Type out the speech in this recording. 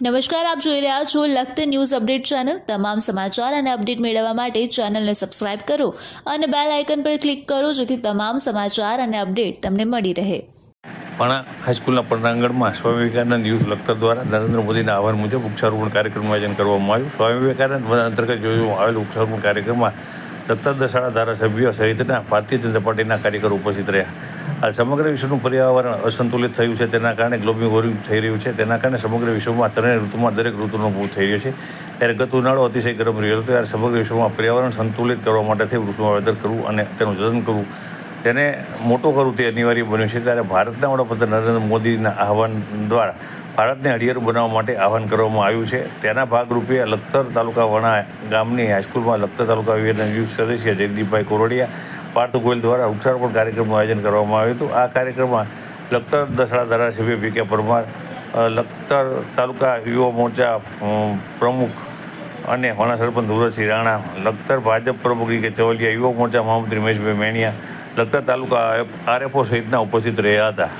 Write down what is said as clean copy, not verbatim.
નમસ્કાર, આપ જોઈ રહ્યા છો લખત ન્યૂઝ અપડેટ ચેનલ। તમામ સમાચાર અને અપડેટ મેળવવા માટે ચેનલને સબસ્ક્રાઇબ કરો અને બેલ આઇકન પર ક્લિક કરો જેથી તમામ સમાચાર અને અપડેટ તમને મળી રહે। પાણા હાઈસ્કૂલના પટાંગણમાં સ્વામી વિવેકાનંદ યુથ લખતર દ્વારા નરેન્દ્ર મોદીના આહવાન મુજબ વૃક્ષારોપણ કાર્યક્રમનું આયોજન કરવામાં આવ્યું। સ્વામી વિવેકાનંદ વન અંતર્ગત યોજવામાં આવેલ વૃક્ષારોપણ કાર્યક્રમમાં લખતર દસાડા ધારાસભ્યો સહિતના ભારતીય જનતા પાર્ટીના કાર્યકરો ઉપસ્થિત રહ્યા। હાલ સમગ્ર વિશ્વનું પર્યાવરણ અસંતુલિત થયું છે, તેના કારણે ગ્લોબલ વોર્મિંગ થઈ રહ્યું છે। તેના કારણે સમગ્ર વિશ્વમાં ત્રણેય ઋતુમાં દરેક ઋતુનો અનુભવ થઈ રહ્યો છે। ત્યારે ગત ઉનાળો અતિશય ગરમ રહ્યો હતો, ત્યારે સમગ્ર વિશ્વમાં પર્યાવરણ સંતુલિત કરવા માટે વૃક્ષનું વાવેતર કરવું અને તેનું જતન કરવું, તેને મોટું કરવું તે અનિવાર્ય બન્યું છે। ત્યારે ભારતના વડાપ્રધાન નરેન્દ્ર મોદીના આહવાન દ્વારા ભારતને હરિયાળું બનાવવા માટે આહવાન કરવામાં આવ્યું છે। તેના ભાગરૂપે લખતર તાલુકા વણા ગામની હાઈસ્કૂલમાં લખતર તાલુકા વિવેકાનંદ યુથ સદસ્ય જયદીપભાઈ કોરડિયા, પાર્થ ગોયલ દ્વારા વૃક્ષારોપણ કાર્યક્રમનું આયોજન કરવામાં આવ્યું હતું। આ કાર્યક્રમમાં લખતર દસાડા ધારાસભ્ય પી.કે. પરમાર, લખતર તાલુકા યુવા મોરચા પ્રમુખ અને વણા સરપંચ ધુરતસિંહ રાણા, લખતર ભાજપ પ્રમુખ ડી.કે. ચવલિયા, યુવા મોરચા મહામંત્રી મહેશભાઈ મેણિયા, લખતર તાલુકા આરએફઓ સહિતના ઉપસ્થિત રહ્યા હતા।